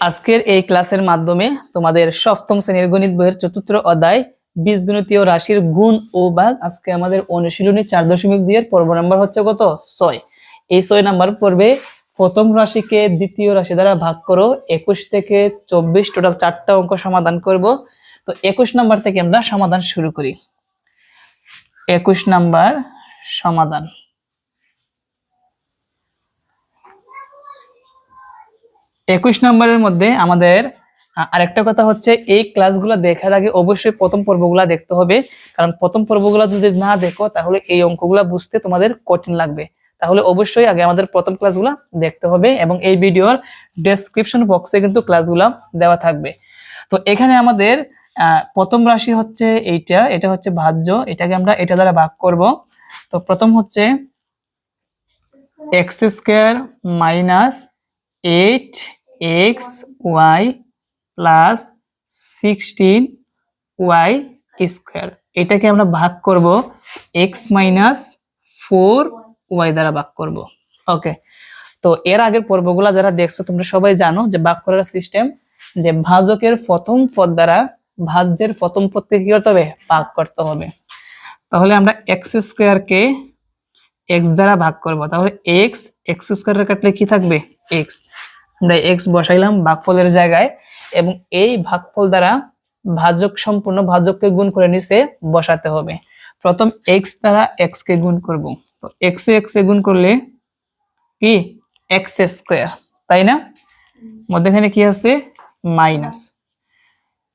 আজকের এই ক্লাসের মাধ্যমে তোমাদের সপ্তম শ্রেণীর গণিত বইয়ের চতুর্থ অধ্যায় বীজগণিতীয় রাশির গুণ ও ভাগ। আজকে আমাদের অনুশীলনী 4.2 এর পর্ব নাম্বার হচ্ছে কত? 6। এই 6 নাম্বার পর্বে প্রথম রাশিকে দ্বিতীয় রাশি দ্বারা ভাগ করো। 21 থেকে 24 টোটাল 4টা অঙ্ক সমাধান করব। তো 21 নাম্বার থেকে আমরা সমাধান শুরু করি। 21 নাম্বার সমাধান। একুশ নম্বরের মধ্যে আমাদের আরেকটা কথা হচ্ছে, এই ক্লাসগুলো দেখার আগে অবশ্যই প্রথম পর্বগুলো দেখতে হবে, কারণ প্রথম পর্বগুলো যদি না দেখো তাহলে এই অঙ্কগুলো বুঝতে তোমাদের কঠিন লাগবে। তাহলে অবশ্যই আগে আমাদের প্রথম ক্লাসগুলো দেখতে হবে এবং এই ভিডিওর ডেসক্রিপশন বক্সে কিন্তু ক্লাসগুলো দেওয়া থাকবে। তো এখানে আমাদের প্রথম রাশি হচ্ছে এটা হচ্ছে ভাজ্য, এটাকে আমরা এটা দ্বারা ভাগ করব। তো প্রথম হচ্ছে x square minus 8xy plus 16y square, এটাকে আমরা ভাগ করব x মাইনাস 4y দ্বারা ভাগ করব। ওকে, তো এর আগের পর্বগুলো যারা দেখছো তোমরা সবাই জানো যে ভাগ করার সিস্টেম, যে ভাজকের প্রথম পদ দ্বারা ভাজ্যের প্রথম পদকে কি করতে হবে? ভাগ করতে হবে। তাহলে আমরা x স্কয়ার কে x দ্বারা ভাগ করব, তাহলে x স্কয়ার কাটলে কি থাকবে? x। আমরা x বসাইলাম ভাগফলের জায়গায় এবং এই ভাগফল দ্বারা ভাজক সম্পূর্ণ ভাজককে গুণ করে নিচে বসাতে হবে। প্রথম x দ্বারা x কে গুণ করব, তো x এ গুণ করলে কি x স্কয়ার, তাই না? মধ্যখানে কি আছে? মাইনাস।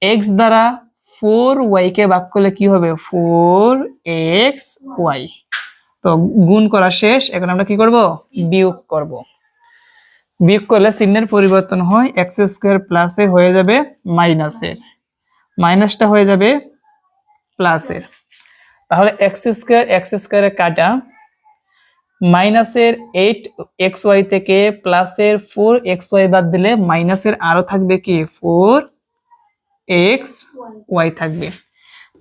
x দ্বারা 4y কে ভাগ করলে কি হবে? 4xy। তো গুণ করা শেষ, এখন আমরা কি করব? বিয়োগ করব। বিয়োগ করলে চিহ্নের পরিবর্তন হয়, এক্স স্কয়ার প্লাসে হয়ে যাবে মাইনাসের, মাইনাসটা হয়ে যাবে প্লাসের। তাহলে এক্স স্কয়ারে কাটা, মাইনাসের 8xy থেকে প্লাসের 4xy বাদ দিলে মাইনাসের আরো থাকবে কি? 4xy থাকবে।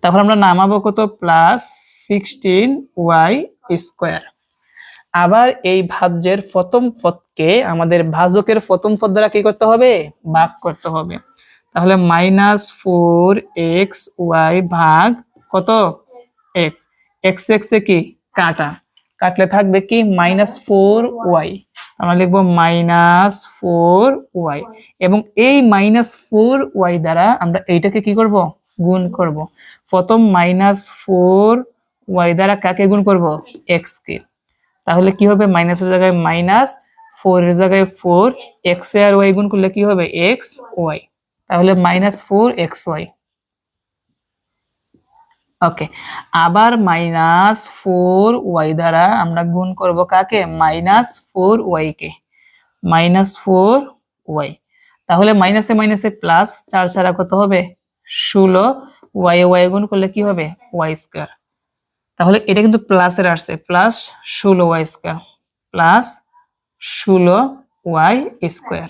তারপর আমরা নামাবো কত? Plus 16y square. আবার এই ভাজ্যের প্রথম পদকে আমাদের ভাজকের প্রথম পদ দ্বারা কি করতে হবে? ভাগ করতে হবে। তাহলে মাইনাস 4xy ভাগ কত? x। x এ কি কাটা, কাটলে থাকবে কি? Minus 4y। আমরা লিখবো মাইনাস 4y এবং এই মাইনাস 4y দ্বারা আমরা এইটাকে কি করব? গুণ করব। প্রথম মাইনাস 4y দ্বারা কাকে গুণ করব? x কে। তাহলে কি হবে? মাইনাসের জায়গায় মাইনাস, 4 এর জায়গায় 4, x আর y গুণ করলে কি হবে? xy। তাহলে মাইনাস 4xy। ওকে, আবার মাইনাস 4y দ্বারা আমরা গুণ করব কাকে? মাইনাস 4y কে, মাইনাস 4y। তাহলে মাইনাসে মাইনাসে প্লাস, 4 ছাড়া কত হবে? 16, y গুণ করলে কি হবে? y square. তাহলে এটা কিন্তু প্লাসের আসছে, plus 16y square, plus 16y square.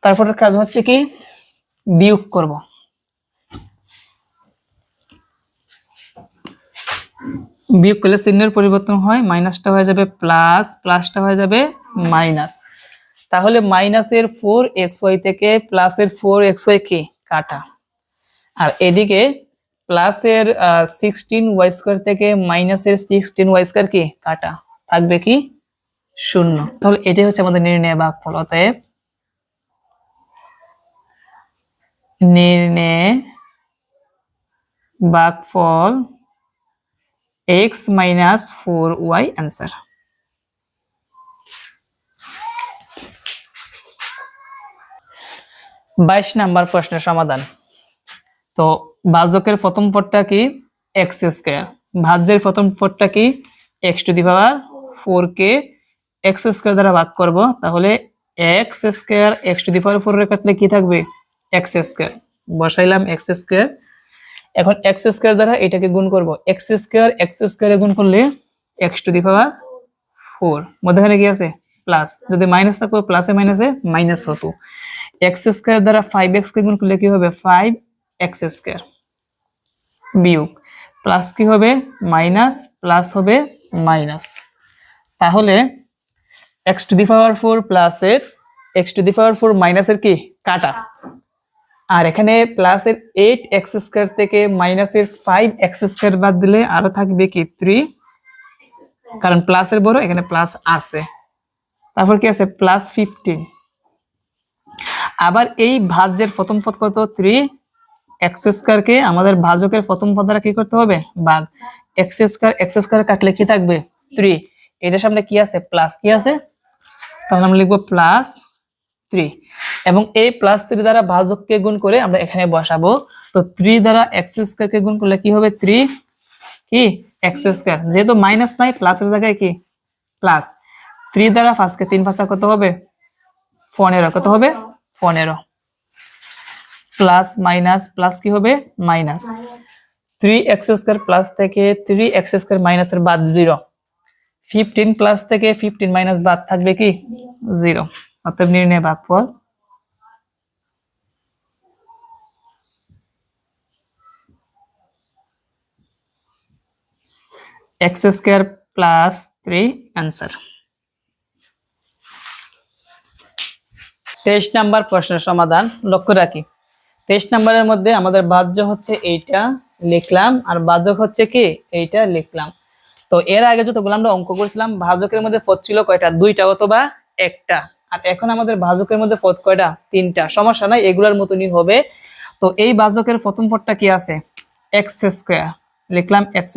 তারপরের কাজ হচ্ছে কি? বিয়োগ করব। বিয়োগ করলে চিহ্নের পরিবর্তন হয়, মাইনাসটা হয়ে যাবে প্লাস, প্লাসটা হয়ে যাবে মাইনাস। তাহলে মাইনাসের 4xy থেকে প্লাসের 4xy কে কাটা, আর এদিকে প্লাসের 16y স্কয়ার থেকে মাইনাসের 16y স্কয়ার কি কাটা, থাকবে কি? 0। তাহলে এটাই হচ্ছে আমাদের নির্ণয় ভাগফল। অতএব নির্ণয় ভাগফল x minus 4y answer. 22 number প্রশ্নের সমাধান। তো ভাজকের প্রথম পদটা কি? x square. ভাজ্যের প্রথম পদটা কি? x টু দি পাওয়ার 4 কে x স্কয়ার দ্বারা ভাগ করব। তাহলে x square x to the power 4 এর কাটলে কি থাকবে? x square. বসাইলাম x স্কয়ার। এখন x স্কয়ার দ্বারা এটাকে গুণ করব, x স্কয়ারে গুণ করলে x টু দি পাওয়ার 4, মধ্যখানে কি আছে? প্লাস। যদি মাইনাস থাকতো প্লাসে মাইনাসে মাইনাস হতো। x স্কয়ার দ্বারা 5x কে গুণ করলে কি হবে? 5x square. বিয়োগ প্লাস কি হবে? মাইনাস, প্লাস হবে মাইনাস। তাহলে x টু দি পাওয়ার 4 প্লাসের x টু দি পাওয়ার 4 মাইনাসের কি কাটা। আর এখানে প্লাসের 8x² থেকে মাইনাসের 5x² বাদ দিলে আরো থাকবে কি 3, কারণ প্লাসের বড় এখানে প্লাস আছে। তারপর কি আছে +15। আবার এই ভাজ্যের প্রথম পদ কত 3x² কে আমাদের ভাজকের প্রথম পদ দ্বারা কি করতে হবে ভাগ, x² কাটলে কি থাকবে 3, এটার সামনে কি আছে প্লাস, কি আছে, তাহলে আমরা লিখবো +3 এবং এই +3 দ্বারা ভাজককে গুণ করে আমরা এখানে বসাবো। তো 3 দ্বারা x² কে গুণ করলে কি হবে 3 কি x², যেহেতু মাইনাস নাই প্লাসের জায়গায় কি প্লাস। 3 দ্বারা 5 কে 3 5 কত হবে 15, কত হবে 15, প্লাস মাইনাস প্লাস কি হবে মাইনাস, 3x² প্লাস থেকে 3x² মাইনাসের বাদ 0, 15 প্লাস থেকে 15 মাইনাস বাদ থাকবে কি 0, অতএব নির্ণয় ভাগফল x² প্লাস 3 आंसर। 23 নাম্বার প্রশ্নের সমাধান লক্ষ্য রাখি। 23 নাম্বারের মধ্যে আমাদের ভাজ্য হচ্ছে এইটা লিখলাম আর ভাজক হচ্ছে কি এইটা লিখলাম। তো এর আগে যতগুলো আমরা অঙ্ক করেছিলাম ভাজকের মধ্যে পদ ছিল কয়টা, 2টা অথবা 1টা, আর এখন আমাদের ভাজকের মধ্যে পদ কয়টা 3টা, সমস্যা নাই এগুলোর মতনই হবে। তো এই ভাজকের প্রথম পদটা কি আছে x², লিখলাম x²,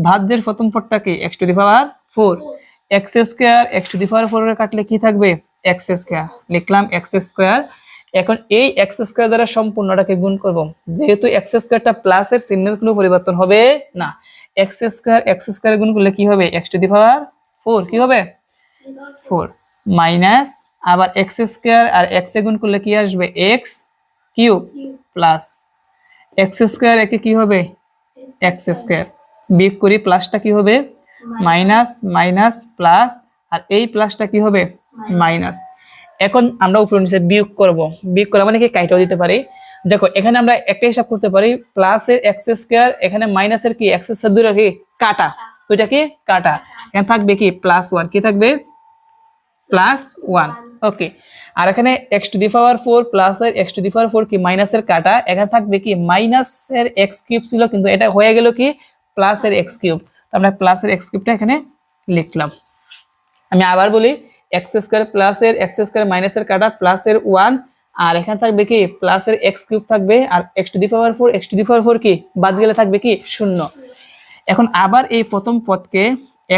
ভাজ্যের প্রথম পদটা কি x⁴, x² x⁴ এর কাটলে কি থাকবে x², লিখলাম x²। এখন এই x² দ্বারা সম্পূর্ণটাকে গুণ করব, যেহেতু x²টা প্লাসের চিহ্নের কোনো পরিবর্তন হবে না, x² গুণ করলে কি হবে x⁴, কি হবে 4 মাইনাস আবার x² আর x এ গুণ করলে কি আসবে x³ প্লাস x² একে কি হবে x², বিয়োগ করি প্লাসটা কি হবে মাইনাস, মাইনাস প্লাস আর এই প্লাসটা কি হবে মাইনাস। এখন আমরা উপরে নিচে বিয়োগ করব, বিয়োগ করা মানে কি কাইটাও দিতে পারি। দেখো এখানে আমরা একটা হিসাব করতে পারি, প্লাসের x², এখানে মাইনাসের কি x² দুটো কি কাটা, দুইটা কি কাটা, এখানে থাকবে কি +1, কি থাকবে +1, ওকে। আর এখানে x⁴ প্লাসের x⁴ কি মাইনাসের কাটা, এখানে থাকবে কি মাইনাসের x³ ছিল কিন্তু এটা হয়ে গেল কি প্লাসের x³, তো আমরা প্লাসের x³ এখানে লিখলাম। আমি আবার বলি x² প্লাসের x² মাইনাসের কাটা প্লাসের 1, আর এখানে থাকবে কি প্লাসের x³ থাকবে আর x⁴ কি বাদ গেলে থাকবে কি 0। এখন আবার এই প্রথম পদকে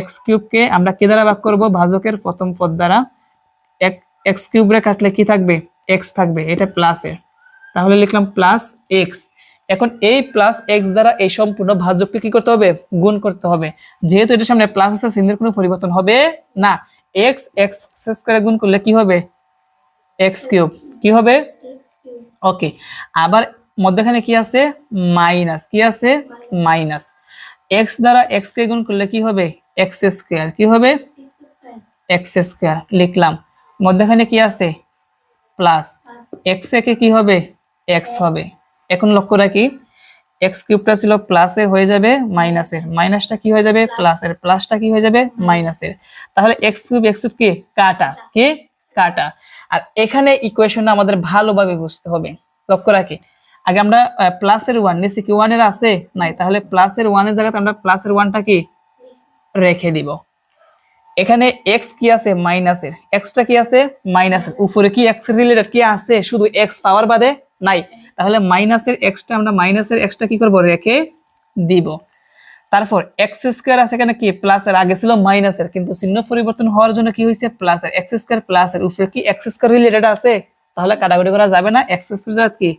x³ কে আমরা কি দ্বারা ভাগ করব ভাজকের প্রথম পদ দ্বারা, x³ রে কাটলে কি থাকবে x থাকবে, এটা প্লাসের, তাহলে লিখলাম +x। এখন এই +x দ্বারা এই সম্পূর্ণ ভাজককে কি করতে হবে গুণ করতে হবে, যেহেতু এটার সামনে প্লাস আছে চিহ্নের কোনো পরিবর্তন হবে না, x² গুণ করলে কি হবে x³ কি হবে ওকে। আবার মধ্যখানে কি আছে মাইনাস, কি আছে মাইনাস, x দ্বারা x কে গুণ করলে কি হবে x², কি হবে x², লিখলাম। মধ্যখানে কি আছে প্লাস, x একে কি হবে x হবে। এখন লক্ষ্য রাখি x³ ছিল প্লাসের হয়ে যাবে মাইনাসের, মাইনাসটা কি হয়ে যাবে প্লাসের, প্লাসটা কি হয়ে যাবে মাইনাসের, তাহলে x³ কি কাটা, কি কাটা। আর এখানে ইকুয়েশনটা আমাদের ভালোভাবে বুঝতে হবে, লক্ষ্য রাখি আগে আমরা প্লাসের 1 নিচে কি 1 এর আছে নাই, তাহলে প্লাসের 1 এর জায়গাতে আমরা প্লাসের 1টা কি রেখে দিব। এখানে x কি আছে মাইনাসের, xটা কি আছে মাইনাসের, উপরে কি x এর রিলেটেড কি আছে শুধু x পাওয়ার বাদে নাই, তাহলে মাইনাসের xটা আমরা মাইনাসের xটা কি করব রেখে দিব। তারপর x² আছে এখানে কি প্লাসের, আগে ছিল মাইনাসের কিন্তু চিহ্ন পরিবর্তন হওয়ার জন্য কি হইছে প্লাসের, x² প্লাসের উপরে কি x² রিলেটেড আছে, তাহলে কাটাকুটি করা যাবে না, x² জাত কি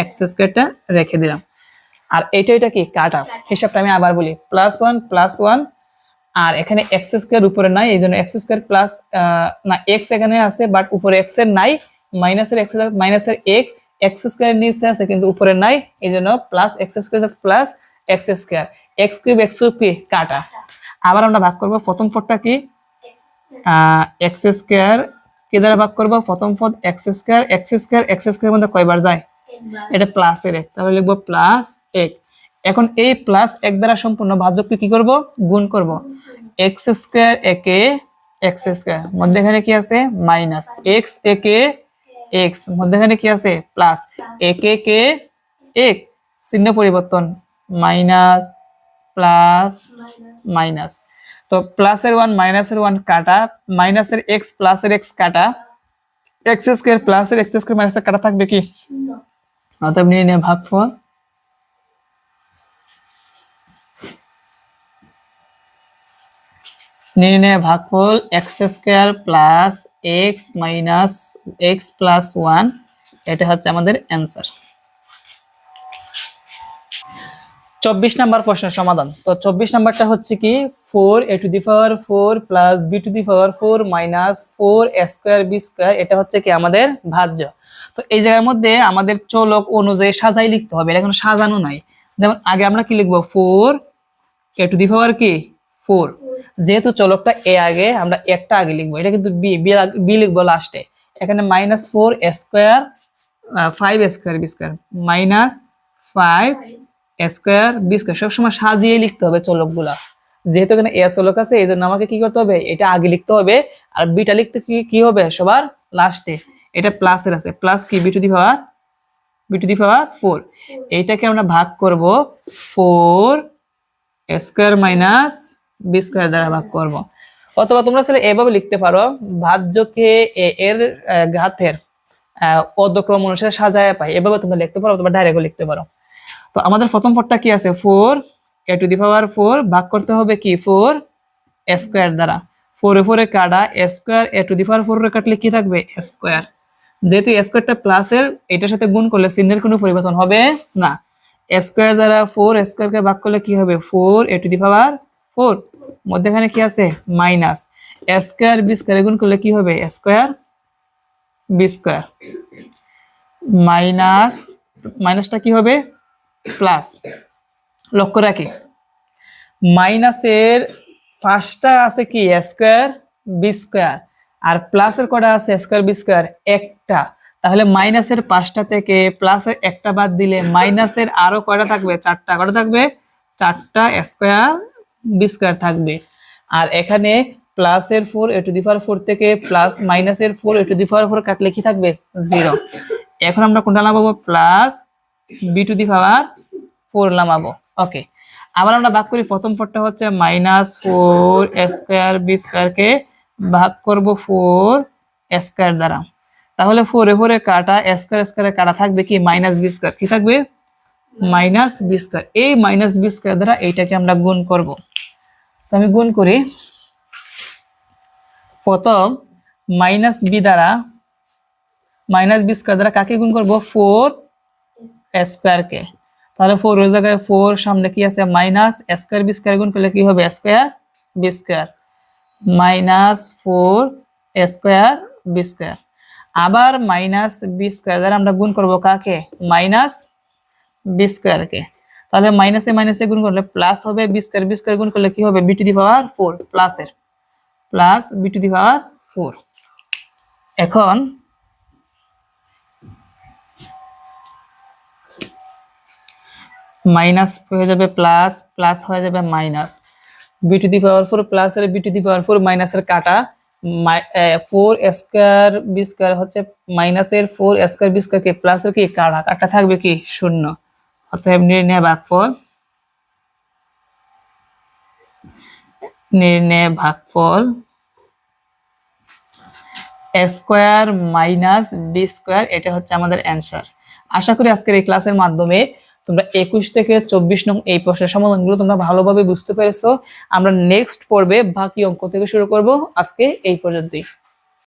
x²টা রেখে দিলাম। আর এটা কি কাটা, হিসাবটা আমি আবার বলি +1 +1, আর এখানে x² উপরে নাই এইজন্য x² প্লাস না x এখানে আছে বাট উপরে x এর নাই, মাইনাসের x মাইনাসের x, x² এর নিচে আছে কিন্তু উপরে নাই এইজন্য plus x² plus x², x³ x³ কি কাটা। আবার আমরা ভাগ করব প্রথম পদটা কি x² কি দ্বারা ভাগ করব, প্রথম পদ x² এর মধ্যে কয়বার যায় এটা প্লাসের 1, তাহলে লিখব +1। এখন এই +1 দ্বারা সম্পূর্ণ ভাজককে কি করব গুণ করব, x² একে x², মধ্যখানে কি আছে মাইনাস, x একে এক্স, মধ্যখানে কি আছে প্লাস, একে কে এক, চিহ্ন পরিবর্তন, মাইনাস প্লাস মাইনাস। তো প্লাসের ওয়ান মাইনাসের ওয়ান কাটা, মাইনাসের এক্স প্লাসের এক্স কাটা, এক্স স্কোয়ার প্লাসের এক্স স্কোয়ার মাইনাসের কাটা থাকবে কি, অতএব নির্ণয় ভাগফল নির্ণয় ভাগফল x square plus x minus x plus one, এটা হচ্ছে আমাদের অ্যান্সার। 24 নাম্বার প্রশ্নের সমাধান। তো 24 নাম্বারটা হচ্ছে কি 4a⁴ plus b⁴ minus 4a²b², এটা হচ্ছে কি আমাদের ভাজ্য। তো এই জায়গার মধ্যে আমাদের চলক অনুযায়ী সাজাই লিখতে হবে, এটা কোনো সাজানো নাই। যেমন আগে আমরা কি লিখবো 4a⁴ কি 4, যেহেতু চলকটা এ আগে আমরা একটা আগে লিখবো, এটা কিন্তু বি লিখবো লাস্টে। এখানে minus 4a² 5a²b² minus 5a²b² সবসময় সাজিয়ে লিখতে হবে চলকগুলা। যেহেতু এখানে এ চলক আছে এই জন্য আমাকে কি করতে হবে, এটা আগে লিখতে হবে, আর বিটা লিখতে কি হবে সবার লাস্টে। এটা প্লাসের আছে, প্লাস কি b⁴, এইটাকে আমরা ভাগ করব 4a² মাইনাস b² দ্বারা ভাগ করব। অথবা তোমরা চাইলে এভাবে লিখতে পারো, ভাজ্যকে এ এর ঘাতের অর্ধক্রম অনুসারে সাজায় পাই, এভাবে তোমরা লিখতে পারো অথবা ডাইরেক্টও লিখতে পারো। তো আমাদের প্রথম পদটা কি আছে 4a⁴ ভাগ করতে হবে কি 4a² দ্বারা, 4 এ 4 এ কাটা a² a⁴ কাটলে কি থাকবে a², যেহেতু a²টা প্লাসের এটার সাথে গুণ করলে চিহ্নের কোনো পরিবর্তন হবে না। a² দ্বারা 4a² কে ভাগ করলে কি হবে 4a⁴, মধ্যখানে কি আছে মাইনাস, a²b² গুণ করলে কি হবে a²b², মাইনাস মাইনাসটা কি হবে প্লাস। লক্ষ্য রাখি মাইনাসের ফার্স্টটা আছে কি a²b², আর প্লাসের কটা আছে a²b², একটা। তাহলে মাইনাসের 5টা থেকে প্লাসের একটা বাদ দিলে মাইনাসের আরো কয়টা থাকবে, 4টা। কয়টা থাকবে 4টা a²b² থাকবে। আর এখানে প্লাসের 4a⁴ থেকে প্লাস মাইনাসের 4a⁴ কাটলে কি থাকবে 0। এখন আমরা কোনটা নামাবো, প্লাস b⁴ নামাবো। ওকে, আবার আমরা ভাগ করি, প্রথম পদটা হচ্ছে মাইনাস 4a²b² কে ভাগ করব 4a² দ্বারা। তাহলে 4 এ 4 এ কাটা a² কাটা থাকবে কি মাইনাস b², কি থাকবে মাইনাস b²। এই মাইনাস b² দ্বারা এইটাকে আমরা গুণ করব। তো আমি গুণ করি, প্রথম মাইনাস b দ্বারা মাইনাস b² দ্বারা কাকে গুণ করব 4a² কে। তাহলে 4 এর জায়গায় 4, সামনে কি আছে মাইনাস, a²b² গুণ করলে কি হবে a²b² মাইনাস 4a²b²। আবার মাইনাস b² দ্বারা আমরা গুণ করব কাকে মাইনাস b² কে। তাহলে মাইনাসে মাইনাসে গুণ করলে প্লাস হবে, b² গুণ করলে কি হবে b⁴, প্লাসের প্লাস b⁴। এখন মাইনাস হয়ে যাবে প্লাস, প্লাস হয়ে যাবে মাইনাস, b⁴ প্লাসের b⁴ মাইনাসের কাটা 4a²b² হচ্ছে মাইনাসের 4a²b² কে প্লাসের কি কাটা, কাটা থাকবে কি 0। অতএব নির্ণয় ভাগফল a² মাইনাস b², এটা হচ্ছে আমাদের অ্যান্সার। আশা করি আজকের এই ক্লাসের মাধ্যমে তোমরা 21 থেকে 24 নং এই প্রশ্নের সমাধানগুলো তোমরা ভালোভাবে বুঝতে পেরেছো। আমরা নেক্সট পর্বে বাকি অঙ্ক থেকে শুরু করব। আজকে এই পর্যন্তই।